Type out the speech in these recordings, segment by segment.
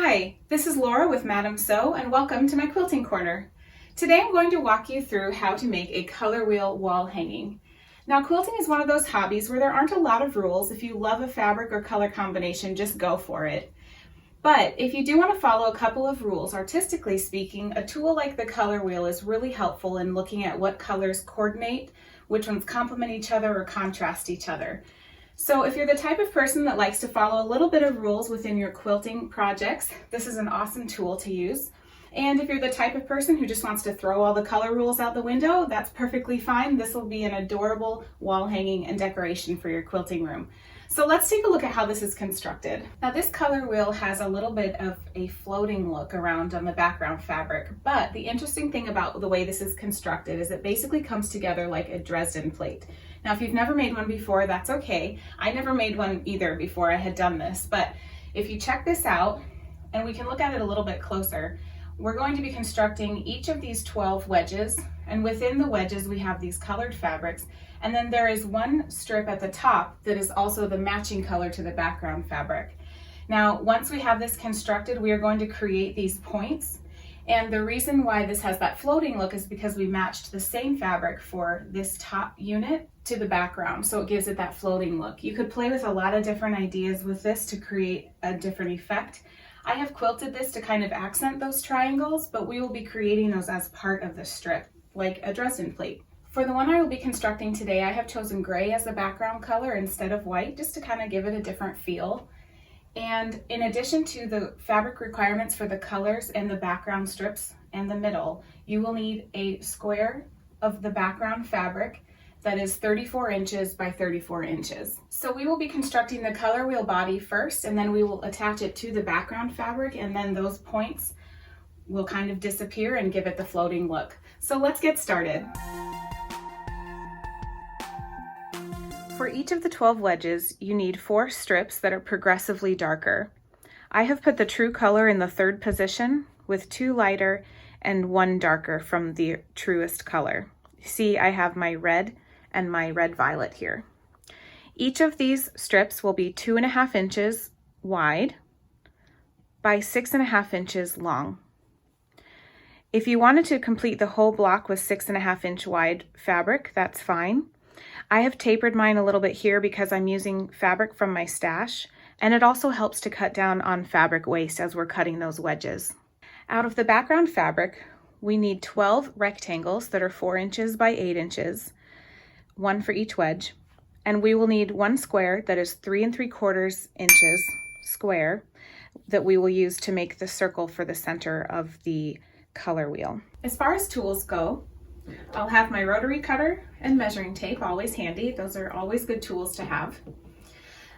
Hi, this is Laura with Madam Sew and welcome to my quilting corner. Today I'm going to walk you through how to make a color wheel wall hanging. Now quilting is one of those hobbies where there aren't a lot of rules. If you love a fabric or color combination, just go for it. But if you do want to follow a couple of rules, artistically speaking, a tool like the color wheel is really helpful in looking at what colors coordinate, which ones complement each other or contrast each other. So if you're the type of person that likes to follow a little bit of rules within your quilting projects, this is an awesome tool to use. And if you're the type of person who just wants to throw all the color rules out the window, that's perfectly fine. This will be an adorable wall hanging and decoration for your quilting room. So let's take a look at how this is constructed. Now this color wheel has a little bit of a floating look around on the background fabric, but the interesting thing about the way this is constructed is it basically comes together like a Dresden plate. Now if you've never made one before, that's okay. I never made one either before I had done this, but if you check this out, and we can look at it a little bit closer, we're going to be constructing each of these 12 wedges, and within the wedges we have these colored fabrics, and then there is one strip at the top that is also the matching color to the background fabric. Now once we have this constructed, we are going to create these points, and the reason why this has that floating look is because we matched the same fabric for this top unit to the background, so it gives it that floating look. You could play with a lot of different ideas with this to create a different effect. I have quilted this to kind of accent those triangles, but we will be creating those as part of the strip, like a Dresden plate. For the one I will be constructing today, I have chosen gray as the background color instead of white, just to kind of give it a different feel. And in addition to the fabric requirements for the colors and the background strips and the middle, you will need a square of the background fabric that is 34 inches by 34 inches. So we will be constructing the color wheel body first, and then we will attach it to the background fabric, and then those points will kind of disappear and give it the floating look. So let's get started. For each of the 12 wedges, you need 4 strips that are progressively darker. I have put the true color in the 3rd position with 2 lighter and 1 darker from the truest color. See, I have my red and my red violet here. Each of these strips will be 2.5 inches wide by 6.5 inches long. If you wanted to complete the whole block with 6.5 inch wide fabric, that's fine. I have tapered mine a little bit here because I'm using fabric from my stash, and it also helps to cut down on fabric waste as we're cutting those wedges. Out of the background fabric, we need 12 rectangles that are 4 inches by 8 inches, one for each wedge, and we will need 1 square that is 3 3/4 inches square that we will use to make the circle for the center of the color wheel. As far as tools go, I'll have my rotary cutter and measuring tape always handy. Those are always good tools to have.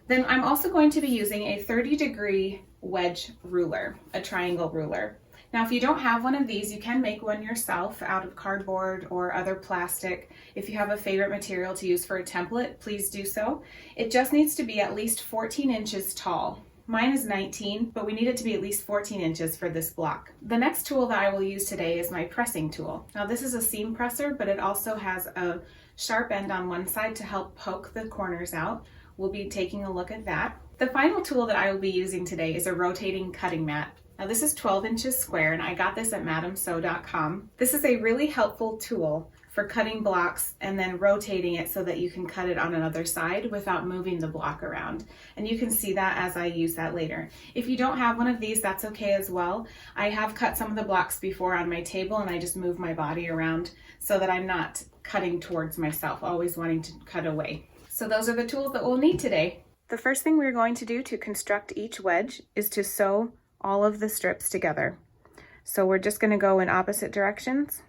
Then I'm also going to be using a 30-degree wedge ruler, a triangle ruler. Now if you don't have one of these, you can make one yourself out of cardboard or other plastic. If you have a favorite material to use for a template, please do so. It just needs to be at least 14 inches tall. Mine is 19, but we need it to be at least 14 inches for this block. The next tool that I will use today is my pressing tool. Now this is a seam presser, but it also has a sharp end on one side to help poke the corners out. We'll be taking a look at that. The final tool that I will be using today is a rotating cutting mat. Now this is 12 inches square, and I got this at madamsew.com. This is a really helpful tool for cutting blocks and then rotating it so that you can cut it on another side without moving the block around. And you can see that as I use that later. If you don't have one of these, that's okay as well. I have cut some of the blocks before on my table, and I just move my body around so that I'm not cutting towards myself, always wanting to cut away. So those are the tools that we'll need today. The first thing we're going to do to construct each wedge is to sew all of the strips together. So we're just going to go in opposite directions,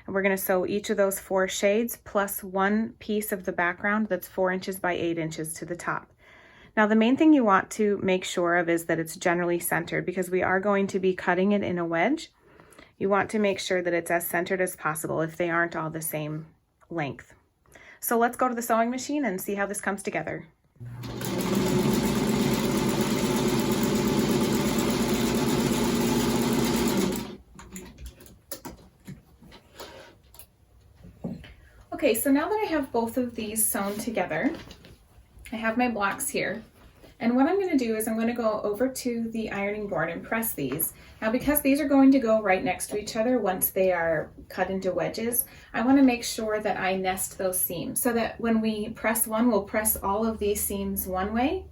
and we're going to sew each of those 4 shades plus 1 piece of the background that's 4 inches by 8 inches to the top. Now the main thing you want to make sure of is that it's generally centered, because we are going to be cutting it in a wedge. You want to make sure that it's as centered as possible if they aren't all the same length. So let's go to the sewing machine and see how this comes together. Okay, so now that I have both of these sewn together, I have my blocks here, And what I'm going to do is I'm going to go over to the ironing board and press these. Now because these are going to go right next to each other once they are cut into wedges, I want to make sure that I nest those seams so that when we press one, we'll press all of these seams one way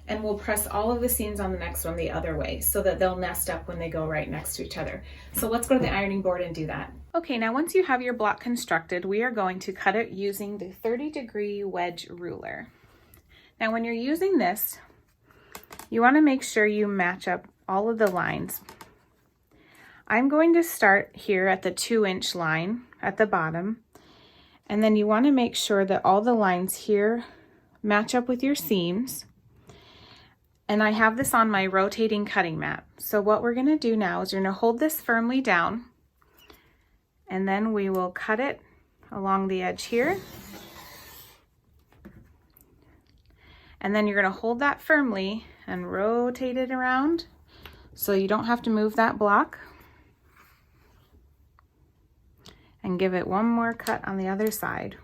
and we'll press all of the seams on the next one the other way so that they'll nest up when they go right next to each other. So let's go to the ironing board and do that. Okay, now once you have your block constructed, we are going to cut it using the 30-degree wedge ruler. Now when you're using this, you want to make sure you match up all of the lines. I'm going to start here at the 2-inch line at the bottom, and then you want to make sure that all the lines here match up with your seams. And I have this on my rotating cutting mat. So what we're going to do now is you're going to hold this firmly down, and then we will cut it along the edge here. And then you're going to hold that firmly and rotate it around so you don't have to move that block. And give it one more cut on the other side.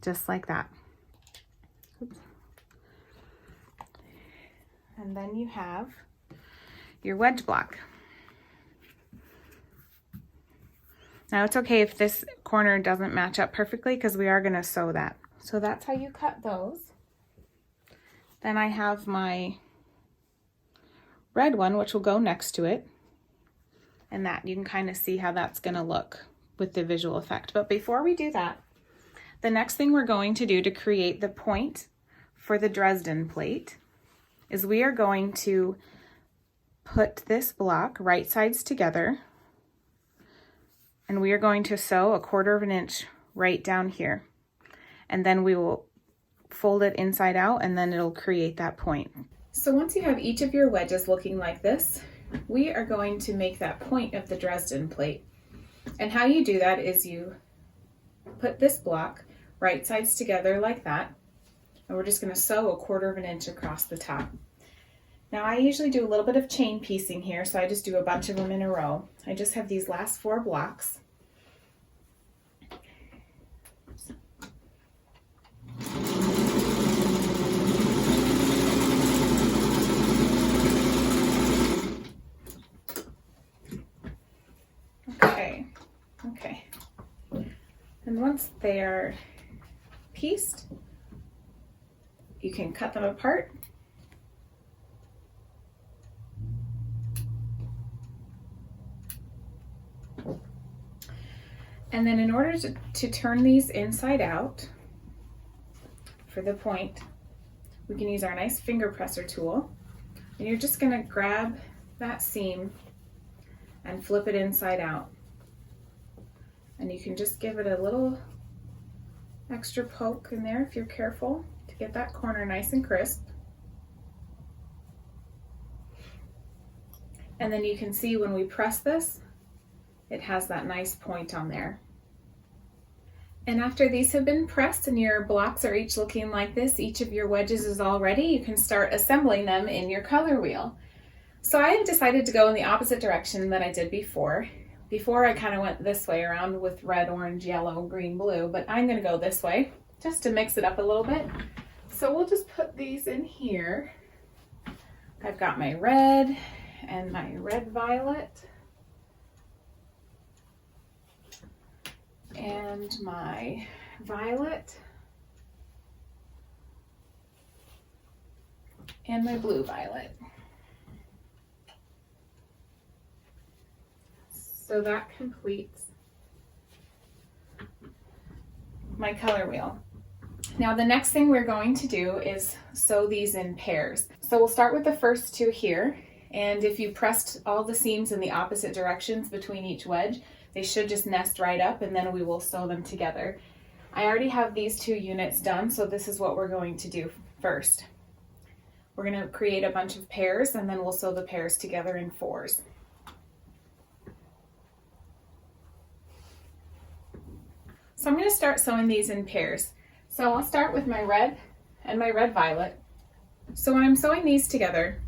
Just like that. Oops. And then you have your wedge block. Now it's okay if this corner doesn't match up perfectly because we are going to sew that. So that's how you cut those. Then I have my red one, which will go next to it. And that you can kind of see how that's going to look with the visual effect. But before we do that, the next thing we're going to do to create the point for the Dresden plate is we are going to put this block right sides together, and we are going to sew 1/4 inch right down here. And then we will fold it inside out, and then it'll create that point. So once you have each of your wedges looking like this, we are going to make that point of the Dresden plate. And how you do that is you put this block right sides together like that, and we're just going to sew 1/4 inch across the top. Now I usually do a little bit of chain piecing here, so I just do a bunch of them in a row. I just have these last 4 blocks. Okay, and once they are pieced, you can cut them apart. And then in order to turn these inside out for the point, we can use our nice finger presser tool. And you're just going to grab that seam and flip it inside out. And you can just give it a little extra poke in there if you're careful to get that corner nice and crisp. And then you can see when we press this, it has that nice point on there. And after these have been pressed and your blocks are each looking like this, each of your wedges is all ready, you can start assembling them in your color wheel. So I have decided to go in the opposite direction that I did before. Before I kind of went this way around with red, orange, yellow, green, blue, but I'm going to go this way just to mix it up a little bit. So we'll just put these in here. I've got my red and my red violet and my violet and my blue violet. So that completes my color wheel. Now the next thing we're going to do is sew these in pairs. So we'll start with the first 2 here, and if you pressed all the seams in the opposite directions between each wedge, they should just nest right up, and then we will sew them together. I already have these 2 units done, so this is what we're going to do first. We're going to create a bunch of pairs, and then we'll sew the pairs together in 4s. So I'm going to start sewing these in pairs. So I'll start with my red and my red violet. So when I'm sewing these together,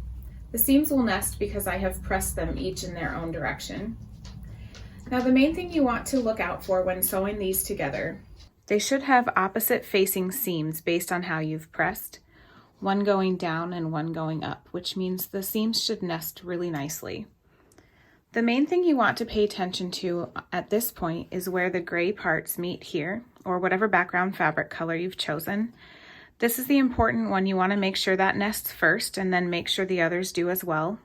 the seams will nest because I have pressed them each in their own direction. Now the main thing you want to look out for when sewing these together They should have opposite facing seams based on how you've pressed, one going down and one going up, which means the seams should nest really nicely. The main thing you want to pay attention to at this point is where the gray parts meet here, or whatever background fabric color you've chosen. This is the important one. You want to make sure that nests first and then make sure the others do as well.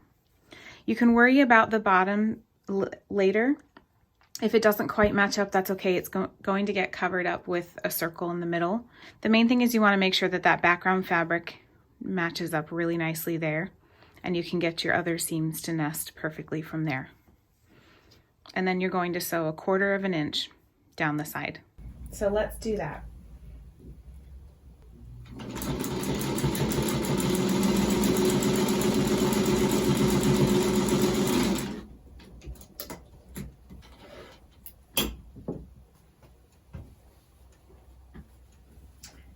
You can worry about the bottom later. If it doesn't quite match up, that's okay. It's going to get covered up with a circle in the middle. The main thing is you want to make sure that that background fabric matches up really nicely there, and you can get your other seams to nest perfectly from there. And then you're going to sew 1/4 inch down the side. So let's do that.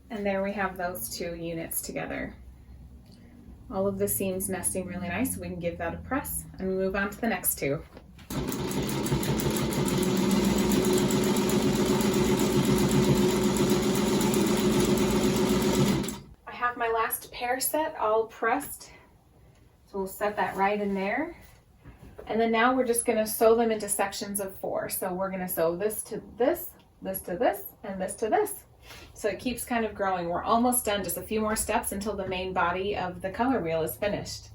And there we have those 2 units together. All of the seams nesting really nice, so we can give that a press and move on to the next 2. I have my last pair set all pressed, so we'll set that right in there. And then now we're just going to sew them into sections of 4. So we're going to sew this to this, this to this, and this to this. So it keeps kind of growing. We're almost done, just a few more steps until the main body of the color wheel is finished.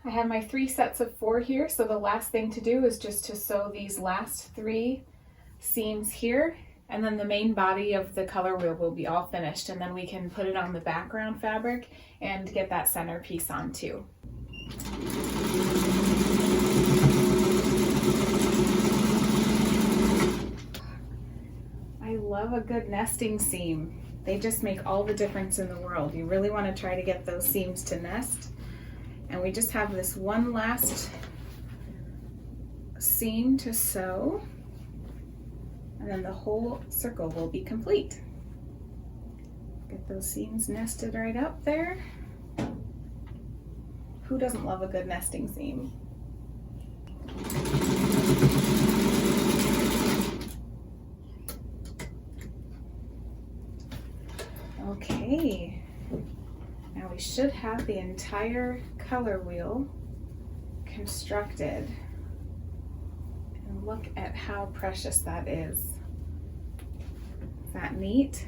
I have my 3 sets of 4 here, so the last thing to do is just to sew these last 3 seams here, and then the main body of the color wheel will be all finished, and then we can put it on the background fabric and get that center piece on too. I love a good nesting seam. They just make all the difference in the world. You really want to try to get those seams to nest. And we just have this one last seam to sew, and then the whole circle will be complete. Get those seams nested right up there. Who doesn't love a good nesting seam? Okay. Now we should have the entire color wheel constructed. And look at how precious that is. Is that neat?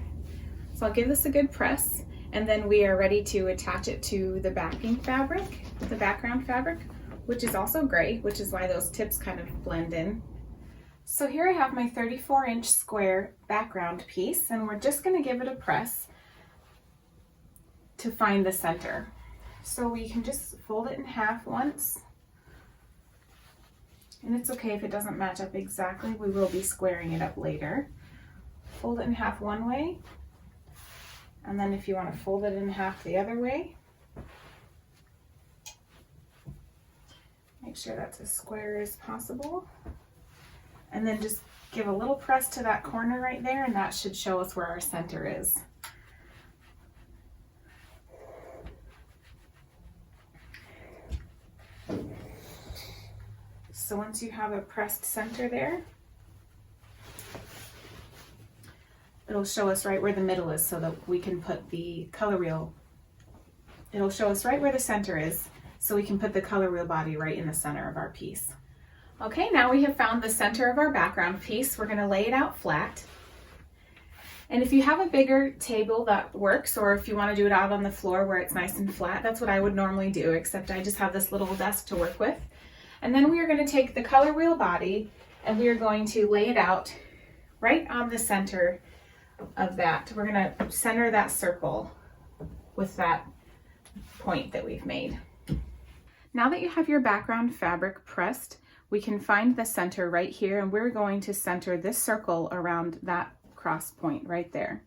So I'll give this a good press, and then we are ready to attach it to the backing fabric, the background fabric, which is also gray, which is why those tips kind of blend in. So here I have my 34-inch square background piece, and we're just going to give it a press to find the center. So we can just fold it in half once, and it's okay if it doesn't match up exactly. We will be squaring it up later. Fold it in half one way, and then if you want to fold it in half the other way, make sure that's as square as possible, and then just give a little press to that corner right there, and that should show us where our center is. So once you have a pressed center there, it'll show us right where the middle is so that we can put the color wheel. It'll show us right where the center is so we can put the color wheel body right in the center of our piece. Okay, now we have found the center of our background piece. We're going to lay it out flat. And if you have a bigger table, that works, or if you want to do it out on the floor where it's nice and flat, that's what I would normally do, except I just have this little desk to work with. And then we are going to take the color wheel body and we are going to lay it out right on the center of that. We're going to center that circle with that point that we've made. Now that you have your background fabric pressed, we can find the center right here, and we're going to center this circle around that cross point right there.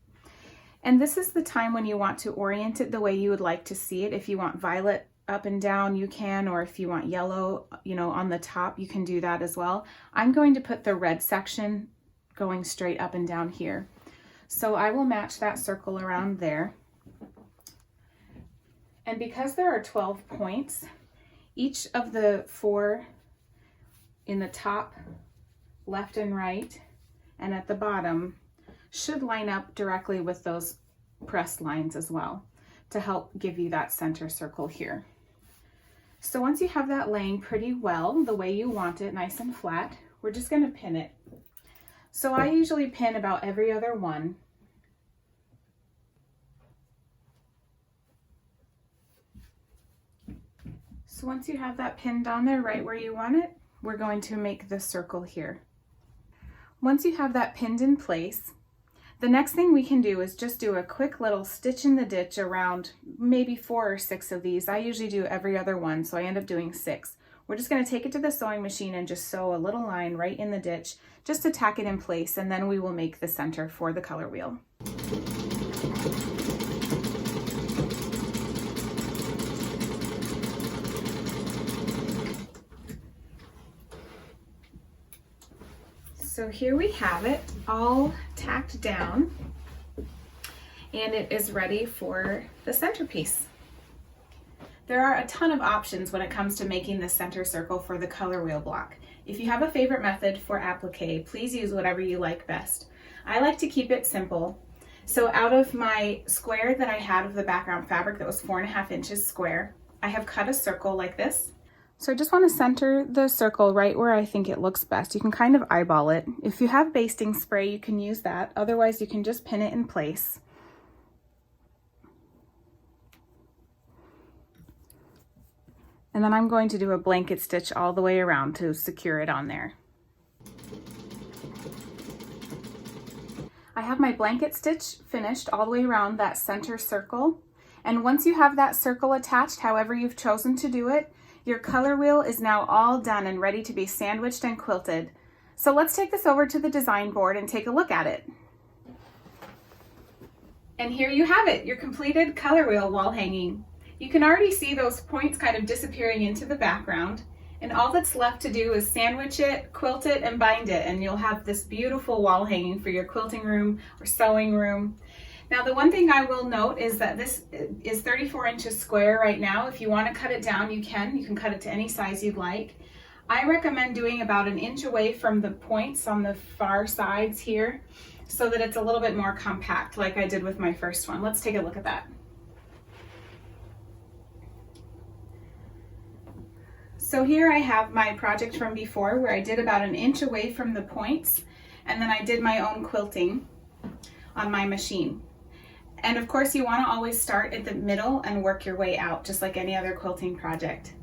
And this is the time when you want to orient it the way you would like to see it. If you want violet up and down, you can, or if you want yellow, on the top, you can do that as well. I'm going to put the red section going straight up and down here. So I will match that circle around there. And because there are 12 points, each of the 4 in the top, left and right, and at the bottom should line up directly with those pressed lines as well to help give you that center circle here. So once you have that laying pretty well the way you want it, nice and flat, we're just going to pin it. So I usually pin about every other one. So once you have that pinned on there right where you want it, we're going to make the circle here. Once you have that pinned in place, the next thing we can do is just do a quick little stitch in the ditch around maybe 4 or 6 of these. I usually do every other one, so I end up doing 6. We're just going to take it to the sewing machine and just sew a little line right in the ditch just to tack it in place, and then we will make the center for the color wheel. So here we have it all tacked down, and it is ready for the centerpiece. There are a ton of options when it comes to making the center circle for the color wheel block. If you have a favorite method for applique, please use whatever you like best. I like to keep it simple. So out of my square that I had of the background fabric that was 4.5 inches square, I have cut a circle like this. So I just want to center the circle right where I think it looks best. You can kind of eyeball it. If you have basting spray, you can use that. Otherwise, you can just pin it in place. And then I'm going to do a blanket stitch all the way around to secure it on there. I have my blanket stitch finished all the way around that center circle. And once you have that circle attached, however you've chosen to do it, your color wheel is now all done and ready to be sandwiched and quilted. So let's take this over to the design board and take a look at it. And here you have it, your completed color wheel wall hanging. You can already see those points kind of disappearing into the background, and all that's left to do is sandwich it, quilt it, and bind it, and you'll have this beautiful wall hanging for your quilting room or sewing room. Now, the one thing I will note is that this is 34 inches square right now. If you want to cut it down, you can cut it to any size you'd like. I recommend doing about 1 inch away from the points on the far sides here so that it's a little bit more compact like I did with my first one. Let's take a look at that. So here I have my project from before where I did about 1 inch away from the points, and then I did my own quilting on my machine. And of course, you want to always start at the middle and work your way out, just like any other quilting project.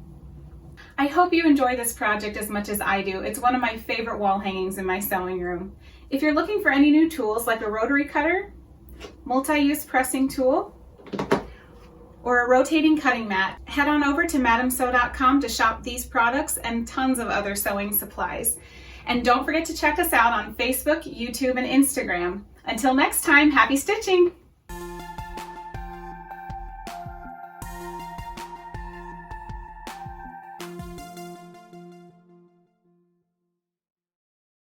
I hope you enjoy this project as much as I do. It's one of my favorite wall hangings in my sewing room. If you're looking for any new tools like a rotary cutter, multi-use pressing tool, or a rotating cutting mat, head on over to madamsew.com to shop these products and tons of other sewing supplies. And don't forget to check us out on Facebook, YouTube, and Instagram. Until next time, happy stitching!